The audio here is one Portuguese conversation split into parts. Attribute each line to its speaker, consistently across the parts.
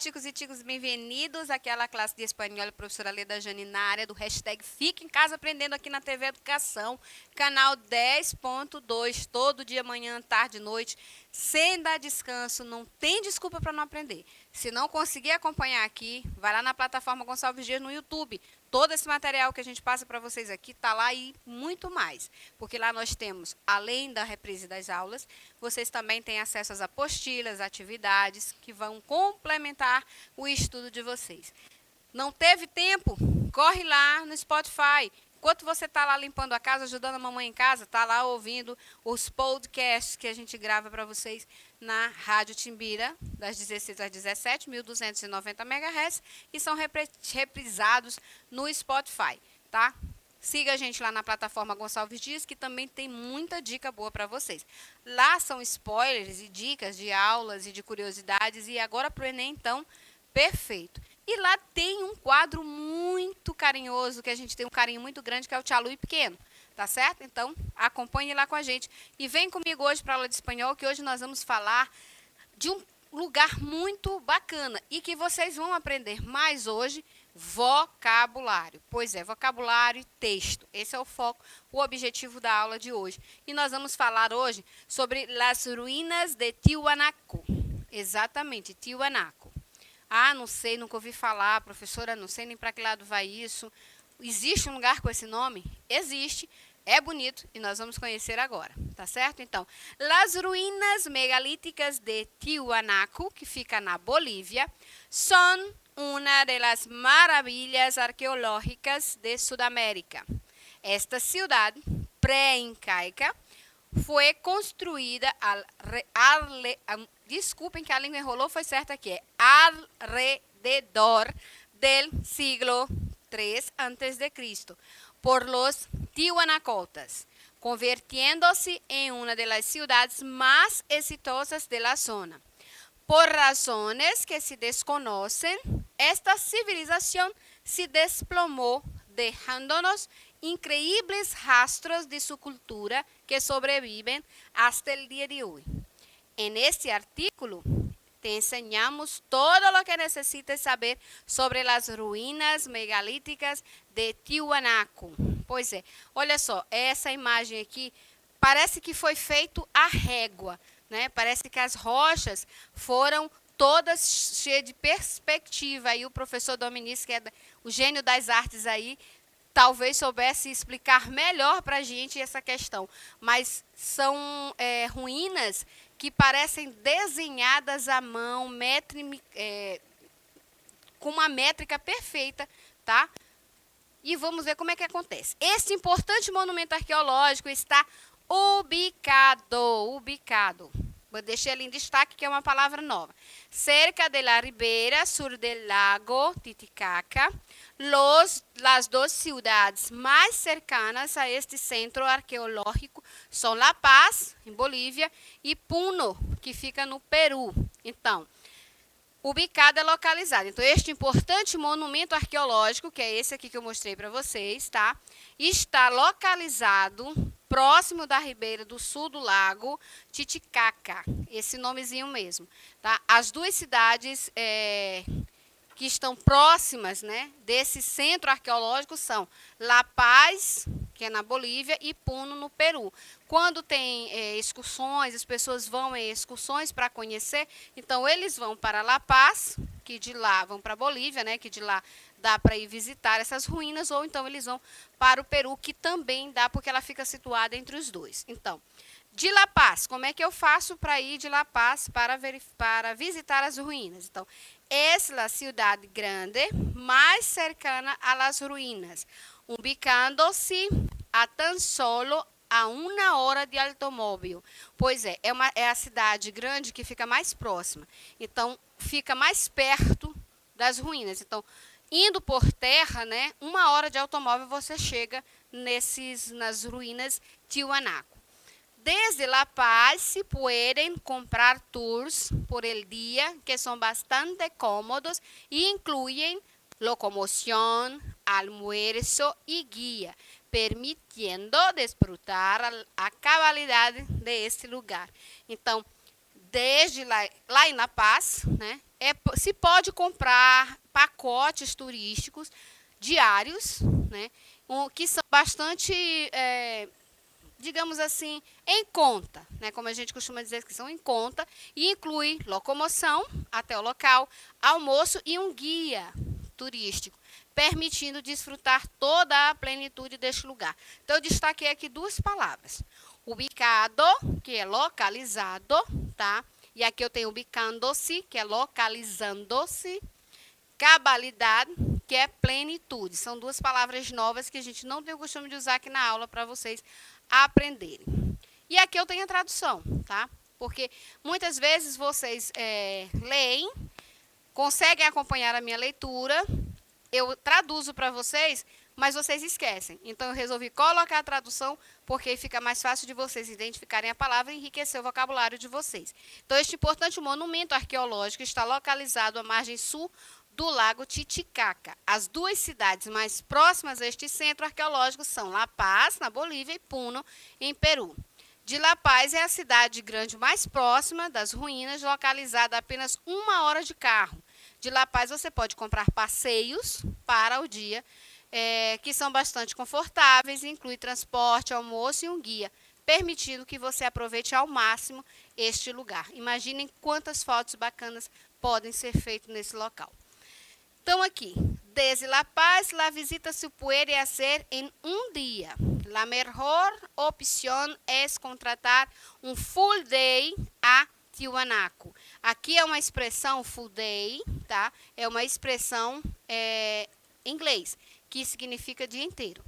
Speaker 1: chicos e chicos, bem-vindos àquela classe de espanhol, professora Leda Jane, na área do hashtag Fique em Casa Aprendendo aqui na TV Educação, canal 10.2, todo dia, manhã, tarde, noite, sem dar descanso, não tem desculpa para não aprender. Se não conseguir acompanhar aqui, vai lá na plataforma Gonçalves Dias no YouTube. Todo esse material que a gente passa para vocês aqui está lá e muito mais. Porque lá nós temos, além da reprise das aulas, vocês também têm acesso às apostilas, atividades que vão complementar o estudo de vocês. Não teve tempo? Corre lá no Spotify. Enquanto você está lá limpando a casa, ajudando a mamãe em casa, está lá ouvindo os podcasts que a gente grava para vocês na Rádio Timbira, das 16 às 17, 1290 MHz, e são reprisados no Spotify, tá? Siga a gente lá na plataforma Gonçalves Dias, que também tem muita dica boa para vocês. Lá são spoilers e dicas de aulas e de curiosidades, e agora para o Enem, então, perfeito. E lá tem um quadro muito carinhoso, que a gente tem um carinho muito grande, que é o Tia Lui Pequeno, tá certo? Então, acompanhe lá com a gente. E vem comigo hoje para a aula de espanhol, que hoje nós vamos falar de um lugar muito bacana e que vocês vão aprender mais hoje, vocabulário. Pois é, vocabulário e texto. Esse é o foco, o objetivo da aula de hoje. E nós vamos falar hoje sobre Las Ruínas de Tiwanaku. Exatamente, Tiwanaku. Ah, não sei, nunca ouvi falar, professora, não sei nem para que lado vai isso. Existe um lugar com esse nome? Existe, é bonito e nós vamos conhecer agora, tá certo? Então, Las Ruínas Megalíticas de Tiwanaku, que fica na Bolívia, são uma das maravilhas arqueológicas de Sudamérica. Esta cidade pré-incaica foi construída desculpem que a língua enrolou, foi certo aqui, alrededor do siglo III a.C., por los tiwanacotas, convirtiéndose en una de las ciudades más exitosas de la zona. Por razones que se desconocen, esta civilización se desplomó, dejándonos increíbles rastros de su cultura que sobreviven hasta el día de hoy. En este artículo te enseñamos todo lo que necesitas saber sobre las ruínas megalíticas de Tiwanaku. Pois é, olha só, essa imagem aqui parece que foi feito à régua, né? Parece que as rochas foram todas cheias de perspectiva. E o professor Dominique, que é o gênio das artes aí, talvez soubesse explicar melhor para a gente essa questão. Mas são ruínas que parecem desenhadas à mão, com uma métrica perfeita, tá? E vamos ver como é que acontece. Este importante monumento arqueológico está ubicado. Deixei ali em destaque que é uma palavra nova. Cerca de la ribera sur del lago Titicaca, las dos ciudades mais cercanas a este centro arqueológico são La Paz, em Bolívia, e Puno, que fica no Peru. Então, ubicado é localizado. Então, este importante monumento arqueológico, que é esse aqui que eu mostrei para vocês, tá? Está localizado próximo da ribeira do sul do lago Titicaca, esse nomezinho mesmo, tá? As duas cidades que estão próximas, né, desse centro arqueológico são La Paz, que é na Bolívia, e Puno, no Peru. Quando tem excursões, as pessoas vão em excursões para conhecer, então eles vão para La Paz, que de lá vão para a Bolívia, né, que de lá dá para ir visitar essas ruínas, ou então eles vão para o Peru, que também dá, porque ela fica situada entre os dois. Então, de La Paz, como é que eu faço para ir de La Paz para visitar as ruínas? Então, essa é a cidade grande mais cercana a las ruínas, ubicando-se a tan solo a 1 hora de automóvel. Pois é a cidade grande que fica mais próxima. Então, fica mais perto das ruínas. Então, indo por terra, né, 1 hora de automóvel você chega nas ruínas Tiwanaku. Desde La Paz se pueden comprar tours por el día que son bastante cómodos y incluyen locomoción, almuerzo y guía, permitiendo desfrutar a cabalidade de este lugar. Então, desde lá em La Paz, né, se pode comprar pacotes turísticos diários, né, que são bastante, digamos assim, em conta, né, como a gente costuma dizer, que são em conta, e inclui locomoção até o local, almoço e um guia turístico, permitindo desfrutar toda a plenitude deste lugar. Então, eu destaquei aqui duas palavras. Ubicado, que é localizado, tá? E aqui eu tenho ubicando-se, que é localizando-se. Cabalidade, que é plenitude. São duas palavras novas que a gente não tem o costume de usar aqui na aula para vocês aprenderem. E aqui eu tenho a tradução, tá? Porque muitas vezes vocês leem, conseguem acompanhar a minha leitura, eu traduzo para vocês, mas vocês esquecem. Então, eu resolvi colocar a tradução, porque fica mais fácil de vocês identificarem a palavra e enriquecer o vocabulário de vocês. Então, este importante monumento arqueológico está localizado à margem sul do Lago Titicaca. As duas cidades mais próximas a este centro arqueológico são La Paz, na Bolívia, e Puno, em Peru. De La Paz é a cidade grande mais próxima das ruínas, localizada a apenas 1 hora de carro. De La Paz você pode comprar passeios para o dia, que são bastante confortáveis, inclui transporte, almoço e um guia, permitindo que você aproveite ao máximo este lugar. Imaginem quantas fotos bacanas podem ser feitas nesse local. Então, aqui, desde La Paz, la visita se puede hacer en un día. La mejor opción es contratar um full day a Tiwanaku. Aqui é uma expressão full day, tá? É uma expressão em inglês, que significa dia inteiro.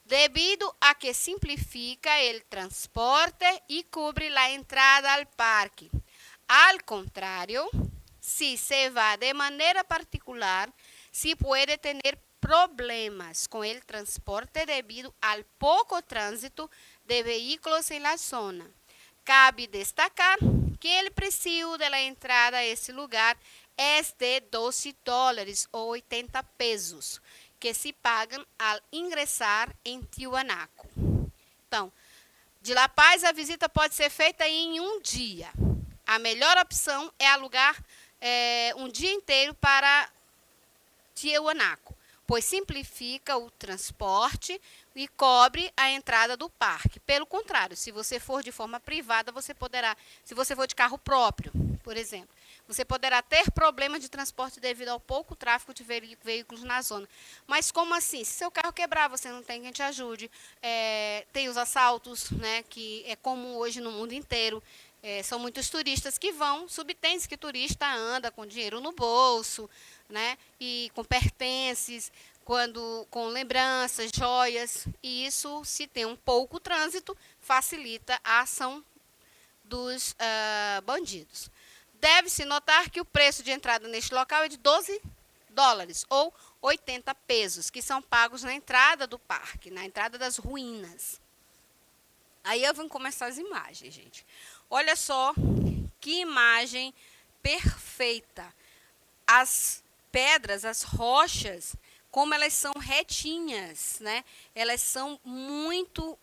Speaker 1: Debido a que simplifica o transporte e cubre a entrada ao parque. Al contrario, si se va de maneira particular, se pode ter problemas com o transporte devido ao pouco trânsito de veículos em la zona. Cabe destacar que o preço de la entrada a esse lugar é de $12 ou 80 pesos, que se pagam ao ingressar em Tiwanaku. Então, de La Paz, a visita pode ser feita em um dia. A melhor opção é alugar um dia inteiro para Tiwanaku, pois simplifica o transporte e cobre a entrada do parque. Pelo contrário, se você for de forma privada, você poderá, se você for de carro próprio, por exemplo, você poderá ter problema de transporte devido ao pouco tráfego de veículos na zona. Mas como assim? Se seu carro quebrar, você não tem quem te ajude. Tem os assaltos, né, que é comum hoje no mundo inteiro. São muitos turistas que vão, subtende que turista anda com dinheiro no bolso, né, e com pertences, com lembranças, joias, e isso, se tem um pouco trânsito, facilita a ação dos bandidos. Deve-se notar que o preço de entrada neste local é de $12 ou 80 pesos, que são pagos na entrada do parque, na entrada das ruínas. Aí eu vou começar as imagens, gente. Olha só que imagem perfeita. As pedras, as rochas, como elas são retinhas, né? Elas são muito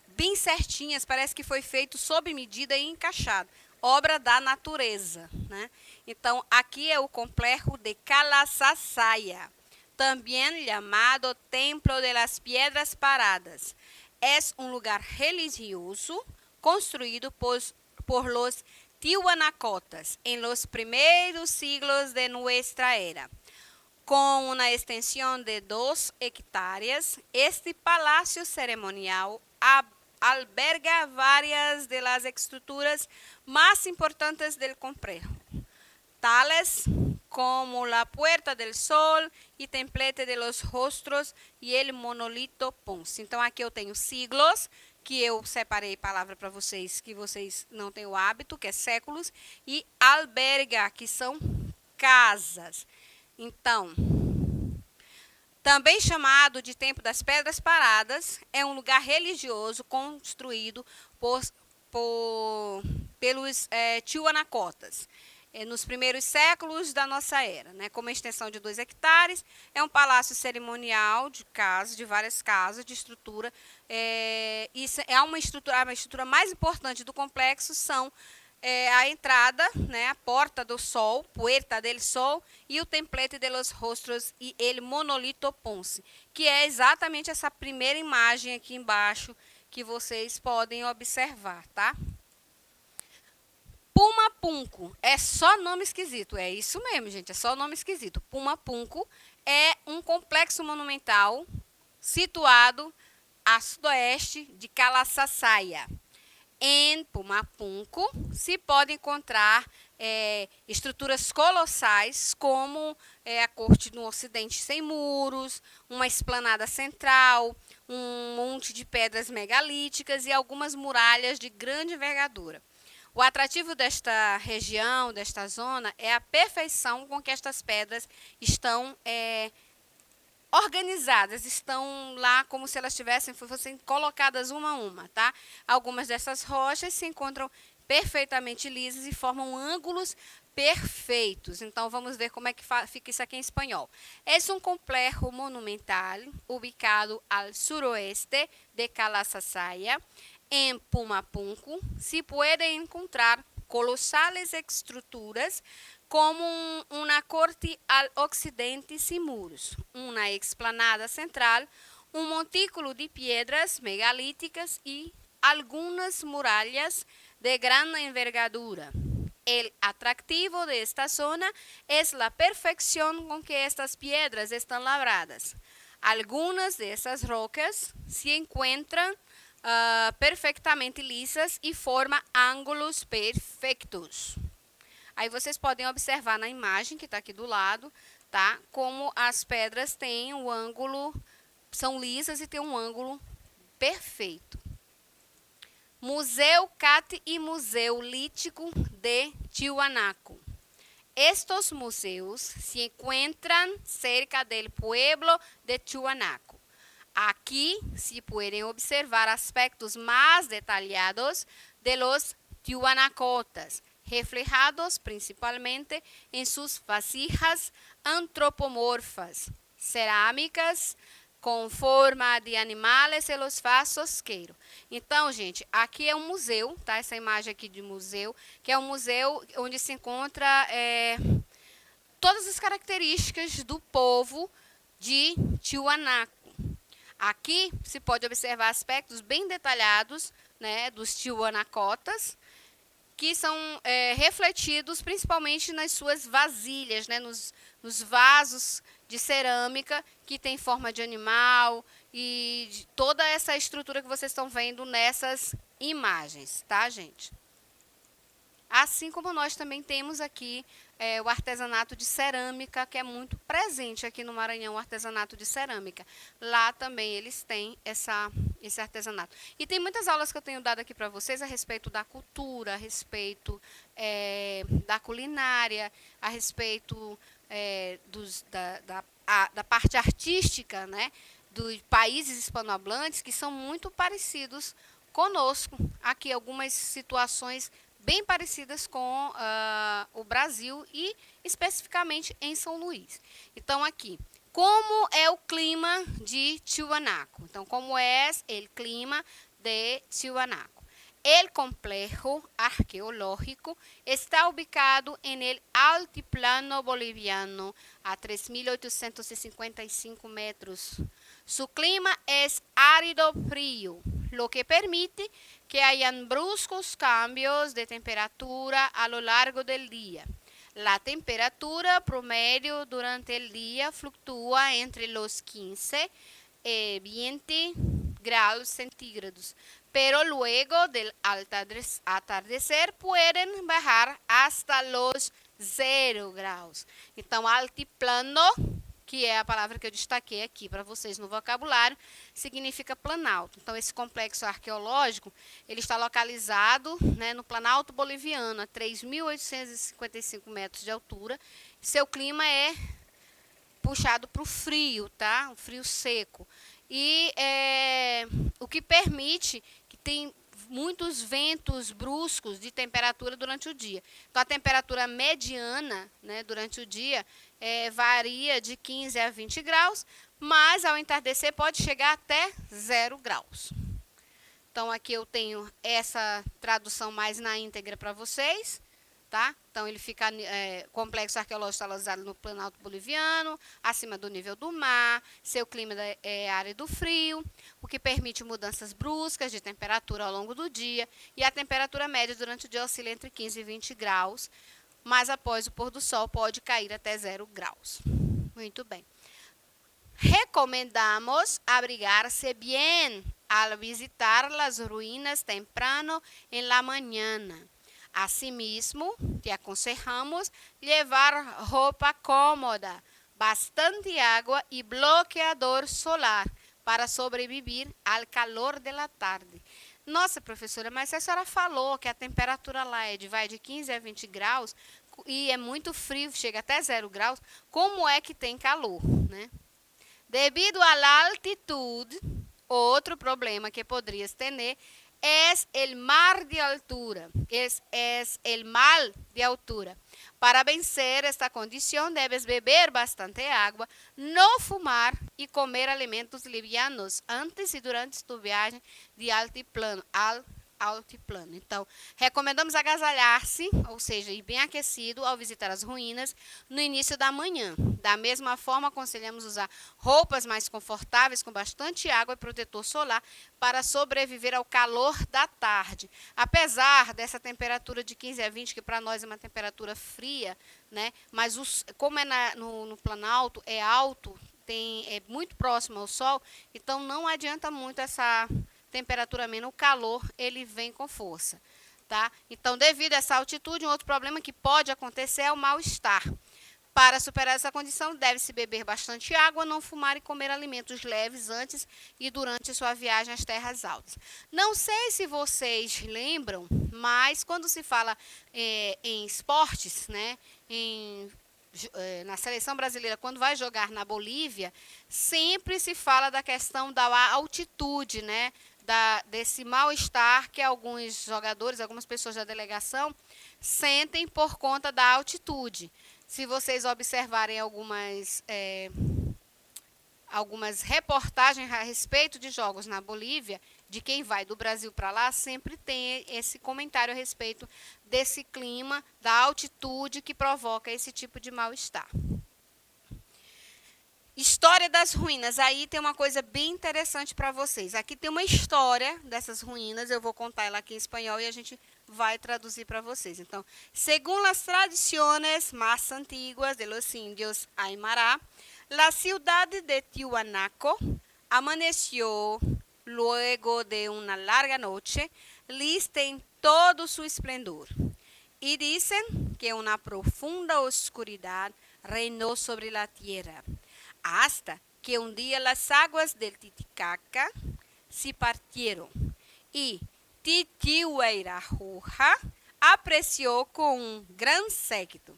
Speaker 1: bem certinhas, parece que foi feito sob medida e encaixado. Obra da natureza, né? Então, aqui é o complexo de Calasasaya, também chamado Templo de las Piedras Paradas. É um lugar religioso construído por los tiwanacotas en los primeros siglos de nuestra era. Com uma extensão de 2 hectáreas, este palácio cerimonial alberga várias de las estruturas más importantes del complejo, tales como la Puerta del Sol e Templete de los Rostros e el Monolito Ponce. Então, aqui eu tenho siglos, que eu separei palavra para vocês, que vocês não têm o hábito, que é séculos, e alberga, que são casas. Então, também chamado de Templo das Pedras Paradas, é um lugar religioso construído pelos tiwanacotas, nos primeiros séculos da nossa era, né? Com uma extensão de 2 hectares, é um palácio cerimonial de casas, de várias casas, de estrutura. Isso é a estrutura mais importante do complexo são a entrada, né, a porta do sol, Puerta del Sol, e o templete de los rostros e el monolito Ponce, que é exatamente essa primeira imagem aqui embaixo que vocês podem observar, tá? Pumapunku é só nome esquisito, é isso mesmo, gente, é só nome esquisito. Pumapunku é um complexo monumental situado a sudoeste de Calaçaçaia. Em Pumapunku se pode encontrar estruturas colossais, como a Corte no Ocidente sem muros, uma esplanada central, um monte de pedras megalíticas e algumas muralhas de grande envergadura. O atrativo desta região, desta zona, é a perfeição com que estas pedras estão organizadas, estão lá como se elas fossem colocadas uma a uma, tá? Algumas dessas rochas se encontram perfeitamente lisas e formam ângulos perfeitos. Então, vamos ver como é que fica isso aqui em espanhol. É um complexo monumental ubicado ao suroeste de Calaçaçaia, em Pumapunku. Se podem encontrar colossales estruturas como uma corte ao ocidente sem muros, uma explanada central, um montículo de pedras megalíticas e algumas muralhas de grande envergadura. O atractivo de esta zona é a perfeição com que estas pedras estão labradas. Algumas dessas rocas se encontram perfeitamente lisas e formam ângulos perfeitos. Aí vocês podem observar na imagem que está aqui do lado, tá? Como as pedras têm um ângulo, são lisas e têm um ângulo perfeito. Museu Cate e Museu Lítico de Tiwanaku. Estes museus se encontram cerca do pueblo de Tiwanaku. Aqui se podem observar aspectos mais detalhados de los tiwanacotas, reflejados principalmente em suas vasijas antropomorfas, cerâmicas com forma de animais e los vasos queiro. Então, gente, aqui é um museu, tá? Essa imagem aqui de museu, que é um museu onde se encontra todas as características do povo de Tiwanaku. Aqui se pode observar aspectos bem detalhados, né, dos tiwanacotas, que são refletidos principalmente nas suas vasilhas, né, nos vasos de cerâmica que tem forma de animal e de toda essa estrutura que vocês estão vendo nessas imagens, tá, gente? Assim como nós também temos aqui o artesanato de cerâmica, que é muito presente aqui no Maranhão, o artesanato de cerâmica. Lá também eles têm esse artesanato. E tem muitas aulas que eu tenho dado aqui para vocês a respeito da cultura, a respeito da culinária, a respeito da parte artística, né, dos países hispanohablantes, que são muito parecidos conosco. Aqui algumas situações bem parecidas com o Brasil e especificamente em São Luís. Então, aqui, como é o clima de Tiwanaku? Então, como é o clima de Tiwanaku? O complexo arqueológico está ubicado en el altiplano boliviano a 3.855 metros. Su clima es árido frío, lo que permite que hayan bruscos cambios de temperatura a lo largo del día. La temperatura promedio durante el día fluctúa entre los 15 y 20 grados centígrados, pero luego del atardecer pueden bajar hasta los 0 graus. Então, altiplano, que é a palavra que eu destaquei aqui para vocês no vocabulário, significa planalto. Então, esse complexo arqueológico, ele está localizado, né, no Planalto Boliviano, a 3.855 metros de altura. Seu clima é puxado para o frio, tá? O frio seco. E o que permite que tem muitos ventos bruscos de temperatura durante o dia. Então, a temperatura mediana, né, durante o dia varia de 15 a 20 graus, mas ao entardecer pode chegar até 0 graus. Então, aqui eu tenho essa tradução mais na íntegra para vocês, tá? Então, ele fica, complexo arqueológico está localizado no Planalto Boliviano, acima do nível do mar, seu clima é árido frio, o que permite mudanças bruscas de temperatura ao longo do dia, e a temperatura média durante o dia oscila entre 15 e 20 graus, mas após o pôr do sol pode cair até 0 graus. Muito bem. Recomendamos abrigar-se bien al visitar las ruinas temprano en la mañana. Asimismo, te aconsejamos llevar ropa cómoda, bastante agua y bloqueador solar para sobrevivir al calor de la tarde. Nossa, professora, mas a senhora falou que a temperatura lá vai de 15 a 20 graus e é muito frio, chega até 0 graus. Como é que tem calor, né? Debido à altitude, outro problema que poderias ter é o mar de altura. É o mal de altura. Para vencer esta condição, debes beber bastante água, não fumar e comer alimentos livianos antes e durante tua viagem de altiplano. Então, recomendamos agasalhar-se, ou seja, ir bem aquecido ao visitar as ruínas no início da manhã. Da mesma forma, aconselhamos usar roupas mais confortáveis com bastante água e protetor solar para sobreviver ao calor da tarde. Apesar dessa temperatura de 15 a 20, que para nós é uma temperatura fria, né? Mas como é no Planalto, é alto, é muito próximo ao sol, então não adianta muito essa temperatura menos, o calor ele vem com força, tá? Então, devido a essa altitude, um outro problema que pode acontecer é o mal-estar. Para superar essa condição, deve-se beber bastante água, não fumar e comer alimentos leves antes e durante sua viagem às terras altas. Não sei se vocês lembram, mas quando se fala em esportes, né, na seleção brasileira, quando vai jogar na Bolívia, sempre se fala da questão da altitude, né? Desse mal-estar que alguns jogadores, algumas pessoas da delegação sentem por conta da altitude. Se vocês observarem algumas reportagens a respeito de jogos na Bolívia, de quem vai do Brasil para lá, sempre tem esse comentário a respeito desse clima, da altitude que provoca esse tipo de mal-estar. História das ruínas. Aí tem uma coisa bem interessante para vocês. Aqui tem uma história dessas ruínas. Eu vou contar ela aqui em espanhol e a gente vai traduzir para vocês. Então, según as tradiciones más antiguas de los indios Aymara, la ciudad de Tiwanaku amaneció luego de una larga noche, lista en todo su esplendor. Y dicen que una profunda oscuridad reinó sobre la tierra, hasta que un día las aguas del Titicaca se partieron y Titiwanaku apareció con un gran séquito.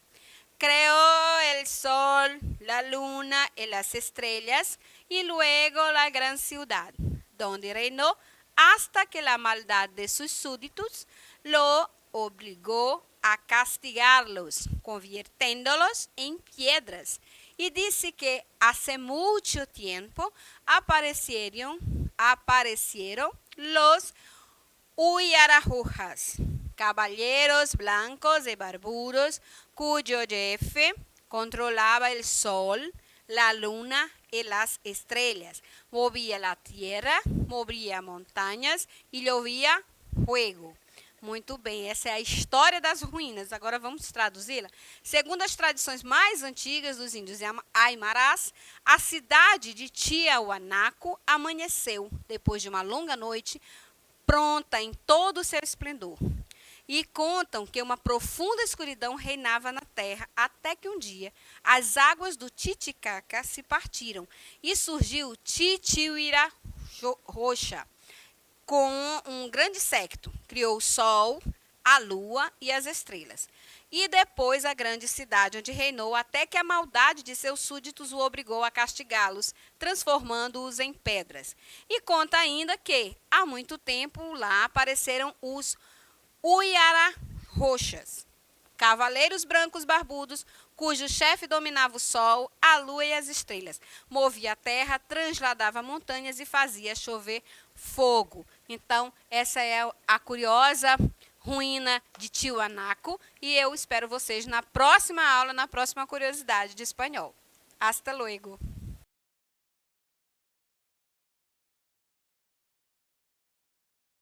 Speaker 1: Creó el sol, la luna y las estrellas y luego la gran ciudad, donde reinó hasta que la maldad de sus súbditos lo obligó a castigarlos, convirtiéndolos en piedras. Y dice que hace mucho tiempo aparecieron los Uyarahujas, caballeros blancos y barbudos, cuyo jefe controlaba el sol, la luna y las estrellas. Movía la tierra, movia montanhas e llovia fuego. Muito bem, essa é a história das ruínas. Agora vamos traduzi-la. Segundo as tradições mais antigas dos índios Aymarás, a cidade de Tiwanaku amanheceu, depois de uma longa noite, pronta em todo o seu esplendor. E contam que uma profunda escuridão reinava na terra, até que um dia as águas do Titicaca se partiram e surgiu Titiwanaku, com um grande séquito. Criou o sol, a lua e as estrelas. E depois a grande cidade onde reinou, até que a maldade de seus súditos o obrigou a castigá-los, transformando-os em pedras. E conta ainda que, há muito tempo, lá apareceram os Uyarahujas, cavaleiros brancos barbudos, cujo chefe dominava o sol, a lua e as estrelas, movia a terra, transladava montanhas e fazia chover fogo. Então, essa é a curiosa ruína de Tiwanaku e eu espero vocês na próxima aula, na próxima curiosidade de espanhol. Hasta luego!